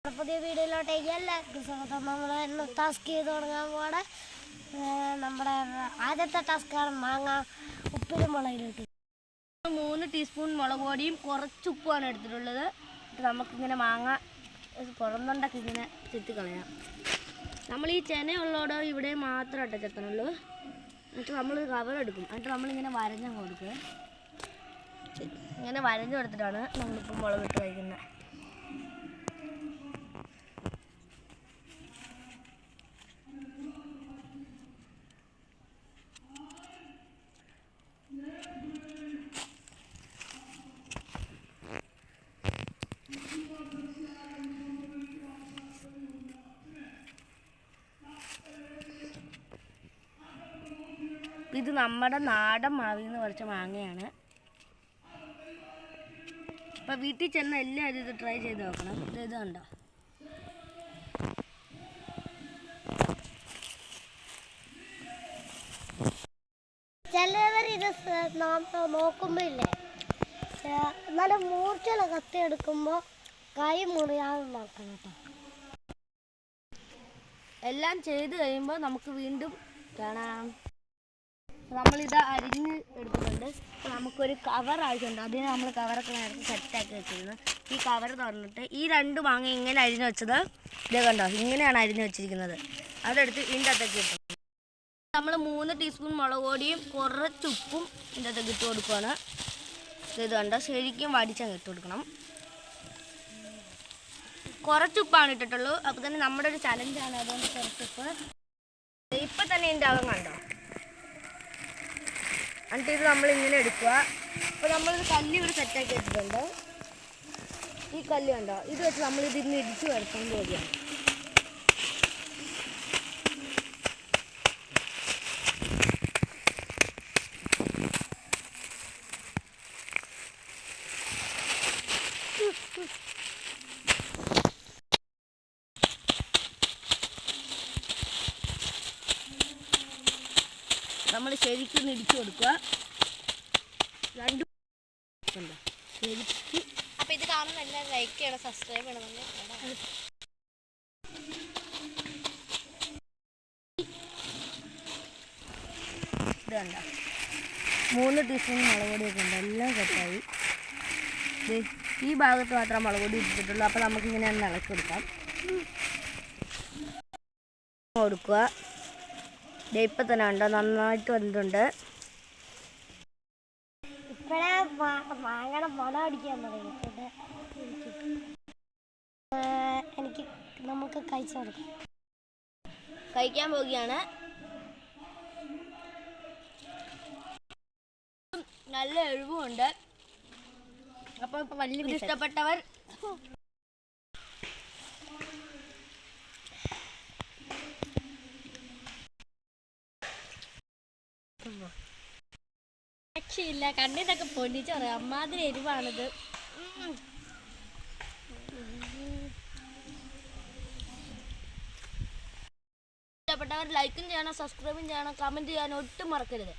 പുതിയ വീഡിയോയിലോട്ടേക്ക് എല്ലാവർക്കും സ്വാഗതം. നമ്മൾ ഇന്ന് ടാസ്ക് ചെയ്ത് തുടങ്ങാൻ പോടെ നമ്മുടെ ആദ്യത്തെ ടാസ്ക്കാണ് മാങ്ങ ഉപ്പിലും മുളകിലിട്ട് 3 ടീസ്പൂൺ മുളക് പൊടിയും കുറച്ച് ഉപ്പുമാണ് എടുത്തിട്ടുള്ളത്. നമുക്കിങ്ങനെ മാങ്ങ പുറന്നുണ്ടൊക്കെ ഇങ്ങനെ ചെത്തിക്കളയാം. നമ്മൾ ഈ ചെനയുള്ളതോടെ ഇവിടെ മാത്രമായിട്ട് ചെത്തണുള്ളൂ. എന്നിട്ട് നമ്മൾ കവറെടുക്കും. എന്നിട്ട് നമ്മളിങ്ങനെ വരഞ്ഞ് കൊടുക്കുക. ഇങ്ങനെ വരഞ്ഞു കൊടുത്തിട്ടാണ് നമ്മളിപ്പോൾ മുളകിട്ട് കഴിക്കുന്നത്. ഇത് നമ്മുടെ നാടൻ മാവിൽ നിന്ന് കുറച്ച് മാങ്ങയാണ്. അപ്പം വീട്ടിൽ ചെന്ന് എല്ലാവരും ഇത് ട്രൈ ചെയ്ത് നോക്കണം. ഇത് കണ്ടോ, ചിലവർ ഇത് നോക്കുമ്പോൾ ഇല്ലേ നല്ല മൂർച്ചയുള്ള കത്തി എടുക്കുമ്പോൾ കൈ മുറിയാതെ നോക്കണം കേട്ടോ. എല്ലാം ചെയ്ത് കഴിയുമ്പോൾ നമുക്ക് വീണ്ടും കാണാം. നമ്മളിത് അരിഞ്ഞ് എടുക്കുന്നുണ്ട്. നമുക്കൊരു കവർ ആവശ്യമുണ്ട്. അതിന് നമ്മൾ കവറൊക്കെ നേരത്തെ സെറ്റാക്കി വെച്ചിരുന്നു. ഈ കവർ തുറന്നിട്ട് ഈ 2 മാങ്ങ ഇങ്ങനെ അരിഞ്ഞ് വെച്ചത് ഇത് കണ്ടോ, ഇങ്ങനെയാണ് അരിഞ്ഞ് വെച്ചിരിക്കുന്നത്. അതെടുത്ത് ഇതിൻ്റെ അകത്തേക്ക് ഇട്ടു. നമ്മൾ 3 ടീസ്പൂൺ മുളക് പൊടിയും കുറച്ച് ഉപ്പും ഇതിൻ്റെ അകത്തേക്ക് ഇട്ട് കൊടുക്കുകയാണ്. ഇത് കണ്ടോ, ശരിക്കും വടിച്ചങ്ങ് ഇട്ട് കൊടുക്കണം. കുറച്ച് ഉപ്പാണ് ഇട്ടിട്ടുള്ളൂ. അപ്പോൾ തന്നെ നമ്മുടെ ഒരു ചലഞ്ചാണ്. അതുകൊണ്ട് കുറച്ച് ഉപ്പ് ഇപ്പം തന്നെ ഇതിൻ്റെ അകം കണ്ടോ. എന്നിട്ട് ഇത് നമ്മളിങ്ങനെ എടുക്കുക. അപ്പോൾ നമ്മളൊരു കല്ല് ഇവിടെ സെറ്റാക്കി വെച്ചിട്ടുണ്ട്. ഈ കല്ല് കണ്ടോ, ഇത് വെച്ച് നമ്മളിതിന്ന് ഇടിച്ച് വരുത്താൻ പോവുകയാണ്. നമ്മൾ ശരിക്കും ഇടിച്ചു കൊടുക്കുക. 2 ശരിക്കും. അപ്പോൾ ഇത് കാണുന്ന എല്ലാം ലൈക്ക് ചെയ്യണം, സബ്സ്ക്രൈബ് ചെയ്യണം. ഇത് കണ്ട 3 ടീസ്പൂൺ മുളക് പൊടിയൊക്കെ ഉണ്ട്. എല്ലാം സെറ്റായി. ഈ ഭാഗത്ത് മാത്രം മുളക് പൊടി ഇട്ടിട്ടുള്ളൂ. അപ്പോൾ നമുക്കിങ്ങനെ ഒന്ന് ഇളക്കി കൊടുക്കാം. കൊടുക്കുക. ഇപ്പം തന്നെ ഉണ്ടോ, നന്നായിട്ട് വന്നിട്ടുണ്ട്. ഇപ്പോഴേ മാങ്ങയുടെ മണം അടിക്കാൻ തുടങ്ങിയിട്ടുണ്ട്. എനിക്ക് നമുക്ക് കഴിച്ചു കൊടുക്കാം. കഴിക്കാൻ പോവുകയാണ്. നല്ല എരിവുമുണ്ട്. അപ്പോൾ വലിയ ഇഷ്ടപ്പെട്ടവർ രക്ഷയില്ല. കണ്ണിനൊക്കെ പൊന്നിച്ച് പറയാം. അമ്മാതിരി എരിവാണിത്. ഇഷ്ടപ്പെട്ടവർ ലൈക്കും ചെയ്യണം, സബ്സ്ക്രൈബും ചെയ്യണം, കമൻറ്റ് ചെയ്യാൻ ഒട്ടും മറക്കരുത്.